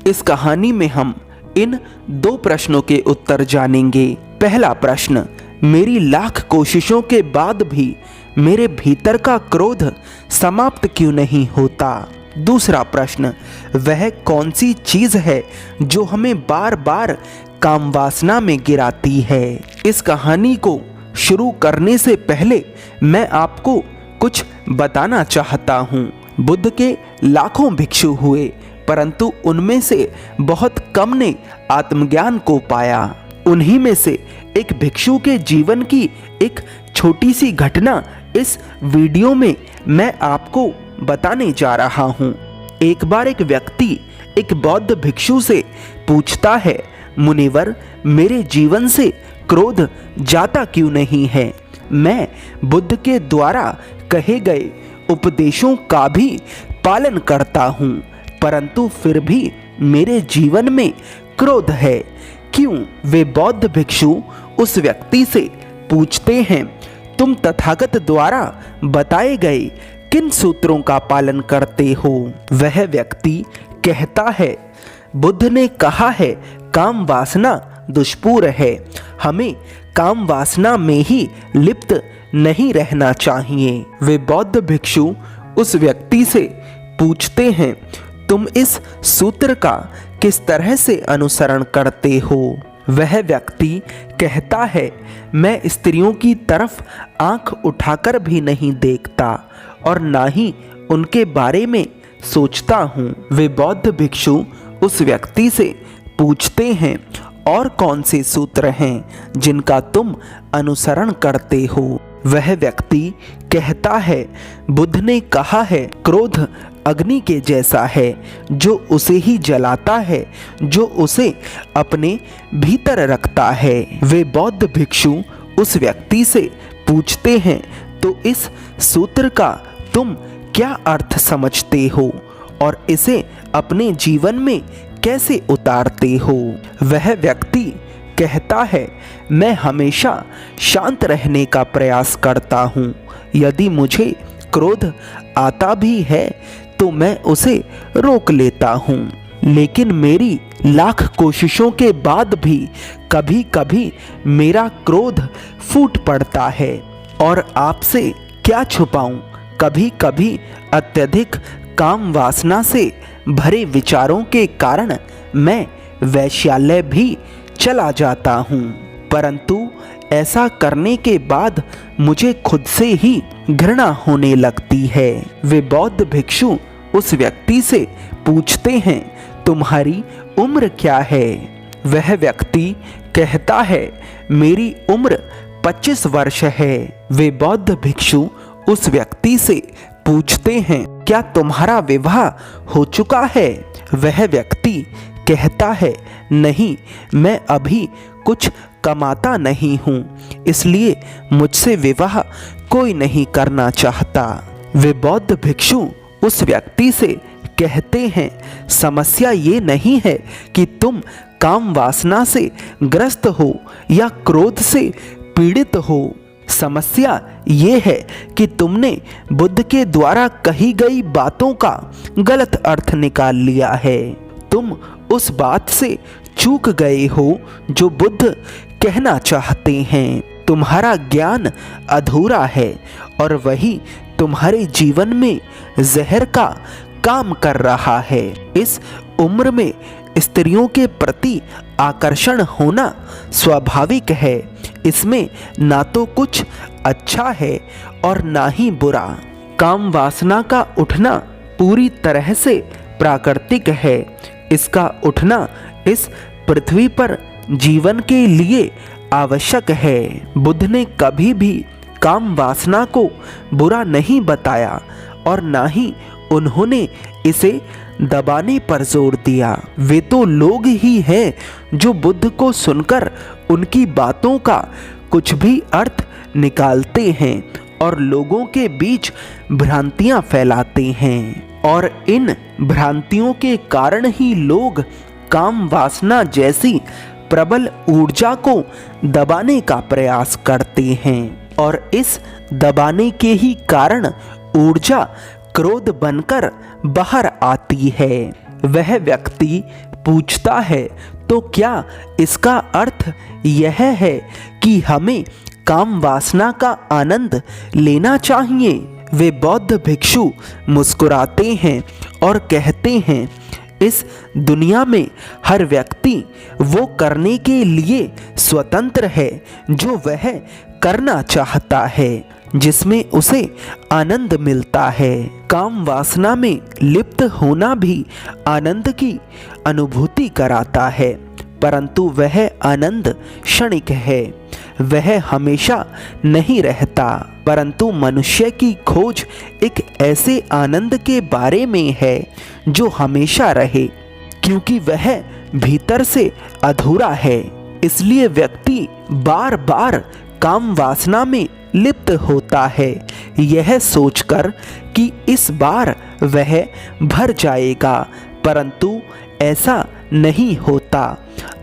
इस कहानी में हम इन 2 प्रश्नों के उत्तर जानेंगे। पहला प्रश्न, मेरी लाख कोशिशों के बाद भी मेरे भीतर का क्रोध समाप्त क्यों नहीं होता? दूसरा प्रश्न, वह कौन सी चीज है जो हमें बार बार काम वासना में गिराती है? इस कहानी को शुरू करने से पहले मैं आपको कुछ बताना चाहता हूँ। बुद्ध के लाखों भिक्षु हुए, परंतु उनमें से बहुत कम ने आत्मज्ञान को पाया। उन्हीं में से एक भिक्षु के जीवन की एक छोटी सी घटना इस वीडियो में मैं आपको बताने जा रहा हूँ। एक बार एक व्यक्ति एक बौद्ध भिक्षु से पूछता है, मुनिवर, मेरे जीवन से क्रोध जाता क्यों नहीं है? मैं बुद्ध के द्वारा कहे गए उपदेशों का भी पालन करता हूँ, परंतु फिर भी मेरे जीवन में क्रोध है, क्यों? वे बौद्ध भिक्षु उस व्यक्ति से पूछते हैं, तुम तथागत द्वारा बताए गए किन सूत्रों का पालन करते हो? वह व्यक्ति कहता है, बुद्ध ने कहा है काम वासना दुष्पूर है, हमें काम वासना में ही लिप्त नहीं रहना चाहिए। वे बौद्ध भिक्षु उस व्यक्ति से पूछते हैं, तुम इस सूत्र का किस तरह से अनुसरण करते हो? वह व्यक्ति कहता है, मैं स्त्रियों की तरफ आंख उठाकर भी नहीं देखता और ना ही उनके बारे में सोचता हूँ। वे बौद्ध भिक्षु उस व्यक्ति से पूछते हैं, और कौन से सूत्र हैं जिनका तुम अनुसरण करते हो? वह व्यक्ति कहता है, बुद्ध ने कहा है क्रोध अग्नि के जैसा है, जो उसे ही जलाता है जो उसे अपने भीतर रखता है। वे बौद्ध भिक्षु उस व्यक्ति से पूछते हैं, तो इस सूत्र का तुम क्या अर्थ समझते हो और इसे अपने जीवन में कैसे उतारते हो? वह व्यक्ति कहता है, मैं हमेशा शांत रहने का प्रयास करता हूँ। यदि मुझे क्रोध आता भी है तो मैं उसे रोक लेता हूँ, लेकिन मेरी लाख कोशिशों के बाद भी कभी कभी मेरा क्रोध फूट पड़ता है। और आपसे क्या छुपाऊं, कभी कभी अत्यधिक काम वासना से भरे विचारों के कारण मैं वैश्यालय भी चला जाता हूँ, परंतु ऐसा करने के बाद मुझे खुद से ही घृणा होने लगती है। वे बौद्ध भिक्षु उस व्यक्ति से पूछते हैं, तुम्हारी उम्र क्या है? वह व्यक्ति कहता है, मेरी उम्र 25 वर्ष है। वे बौद्ध भिक्षु उस व्यक्ति से पूछते हैं, क्या तुम्हारा विवाह हो चुका है? वह व्यक्ति कहता है, नहीं, मैं अभी कुछ कमाता नहीं हूँ, इसलिए मुझसे विवाह कोई नहीं करना चाहता। वे बौद्ध भिक्षु उस व्यक्ति से कहते हैं, समस्या ये नहीं है कि तुम काम वासना से ग्रस्त हो या क्रोध से पीड़ित हो, समस्या ये है कि तुमने बुद्ध के द्वारा कही गई बातों का गलत अर्थ निकाल लिया है। तुम उस बात से चूक गए हो जो बुद्ध कहना चाहते हैं। तुम्हारा ज्ञान अधूरा है और वही तुम्हारे जीवन में जहर का काम कर रहा है। इस उम्र में स्त्रियों के प्रति आकर्षण होना स्वाभाविक है, इसमें ना तो कुछ अच्छा है और ना ही बुरा। काम वासना का उठना पूरी तरह से प्राकृतिक है। इसका उठना इस पृथ्वी पर जीवन के लिए आवश्यक है। बुद्ध ने कभी भी काम वासना को बुरा नहीं बताया और ना ही उन्होंने इसे दबाने पर जोर दिया। वे तो लोग ही हैं जो बुद्ध को सुनकर उनकी बातों का कुछ भी अर्थ निकालते हैं और लोगों के बीच भ्रांतियां फैलाते हैं, और इन भ्रांतियों के कारण ही लोग काम वासना जैसी प्रबल ऊर्जा को दबाने का प्रयास करते हैं, और इस दबाने के ही कारण ऊर्जा क्रोध बनकर बाहर आती है। वह व्यक्ति पूछता है, तो क्या इसका अर्थ यह है कि हमें काम वासना का आनंद लेना चाहिए? वे बौद्ध भिक्षु मुस्कुराते हैं और कहते हैं, इस दुनिया में हर व्यक्ति वो करने के लिए स्वतंत्र है जो वह करना चाहता है, जिसमें उसे आनंद मिलता है। काम वासना में लिप्त होना भी आनंद की अनुभूति कराता है, परंतु वह आनंद क्षणिक है, वह हमेशा नहीं रहता। परंतु मनुष्य की खोज एक ऐसे आनंद के बारे में है जो हमेशा रहे, क्योंकि वह भीतर से अधूरा है। इसलिए व्यक्ति बार बार काम वासना में लिप्त होता है, यह सोचकर कि इस बार वह भर जाएगा, परंतु ऐसा नहीं होता।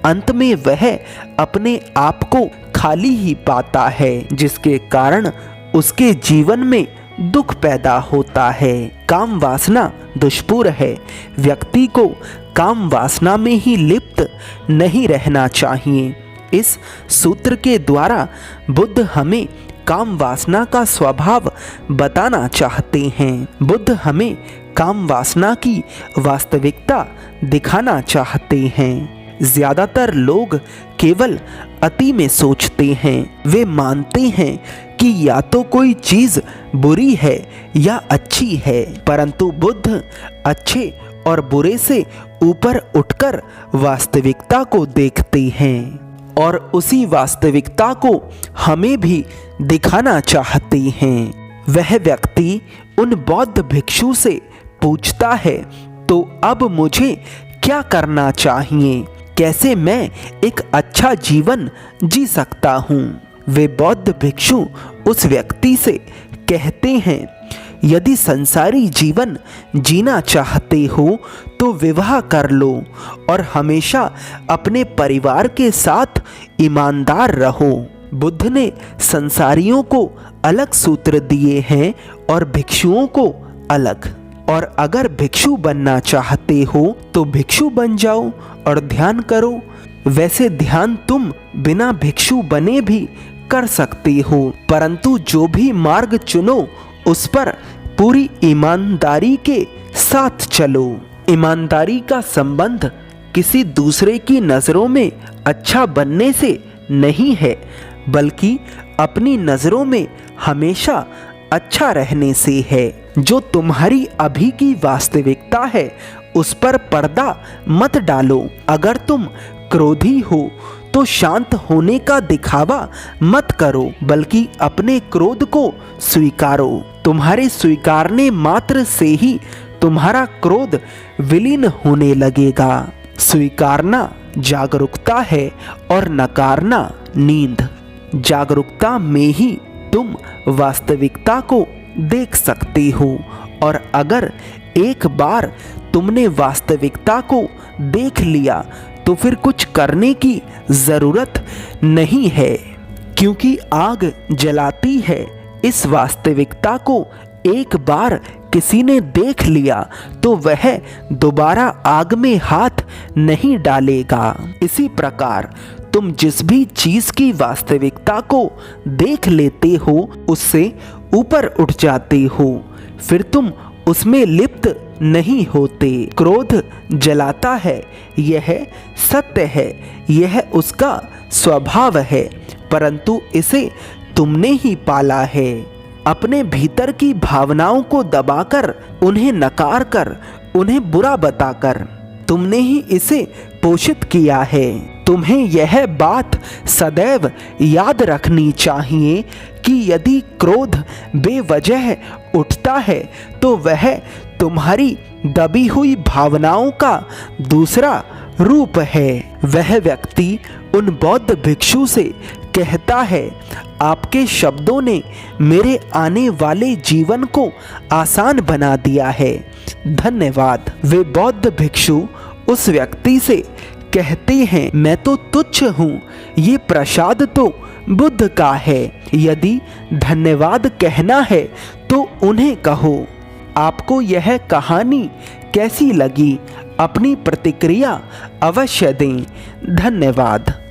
अंत में वह अपने आप को खाली ही पाता है, जिसके कारण उसके जीवन में दुख पैदा होता है। काम वासना दुष्पूर है। व्यक्ति को काम वासना में ही लिप्त नहीं रहना चाहिए। इस सूत्र के द्वारा बुद्ध हमें काम वासना का स्वभाव बताना चाहते हैं। बुद्ध हमें काम वासना की वास्तविकता दिखाना चाहते हैं। ज्यादातर लोग केवल अति में सोचते हैं। वे मानते हैं कि या तो कोई चीज बुरी है या अच्छी है, परंतु बुद्ध अच्छे और बुरे से ऊपर उठकर वास्तविकता को देखते हैं और उसी वास्तविकता को हमें भी दिखाना चाहते हैं। वह व्यक्ति उन बौद्ध भिक्षु से पूछता है, तो अब मुझे क्या करना चाहिए? कैसे मैं एक अच्छा जीवन जी सकता हूँ? वे बौद्ध भिक्षु उस व्यक्ति से कहते हैं, यदि संसारी जीवन जीना चाहते हो तो विवाह कर लो और हमेशा अपने परिवार के साथ ईमानदार रहो। बुद्ध ने संसारियों को अलग सूत्र दिए हैं और भिक्षुओं को अलग। और अगर भिक्षु बनना चाहते हो तो भिक्षु बन जाओ और ध्यान करो। वैसे ध्यान तुम बिना भिक्षु बने भी कर सकते हो, परंतु जो भी मार्ग चुनो उस पर पूरी ईमानदारी के साथ चलो। ईमानदारी का संबंध किसी दूसरे की नज़रों में अच्छा बनने से नहीं है, बल्कि अपनी नज़रों में हमेशा अच्छा रहने से है। जो तुम्हारी अभी की वास्तविकता है उस पर पर्दा मत डालो। अगर तुम क्रोधी हो तो शांत होने का दिखावा मत करो, बल्कि अपने क्रोध को स्वीकारो। तुम्हारे स्वीकारने मात्र से ही तुम्हारा क्रोध विलीन होने लगेगा। स्वीकारना जागरूकता है और नकारना नींद। जागरूकता में ही तुम वास्तविकता को देख सकते हो, और अगर एक बार तुमने वास्तविकता को देख लिया तो फिर कुछ करने की ज़रूरत नहीं है, क्योंकि आग जलाती है। इस वास्तविकता को एक बार किसी ने देख लिया तो वह दोबारा आग में हाथ नहीं डालेगा। इसी प्रकार तुम जिस भी चीज की वास्तविकता को देख लेते हो उससे ऊपर उठ जाते हो, फिर तुम उसमें लिप्त नहीं होते। क्रोध जलाता है, यह सत्य है, यह उसका स्वभाव है, परंतु इसे तुमने ही पाला है। अपने भीतर की भावनाओं को दबाकर, उन्हें नकार कर, उन्हें बुरा बताकर तुमने ही इसे पोषित किया है। तुम्हें यह बात सदैव याद रखनी चाहिए कि यदि क्रोध बेवजह उठता है तो वह तुम्हारी दबी हुई भावनाओं का दूसरा रूप है। वह व्यक्ति उन बौद्ध भिक्षु से कहता है, आपके शब्दों ने मेरे आने वाले जीवन को आसान बना दिया है, धन्यवाद। वे बौद्ध भिक्षु उस व्यक्ति से कहते हैं, मैं तो तुच्छ हूँ, ये प्रसाद तो बुद्ध का है। यदि धन्यवाद कहना है तो उन्हें कहो। आपको यह कहानी कैसी लगी? अपनी प्रतिक्रिया अवश्य दें। धन्यवाद।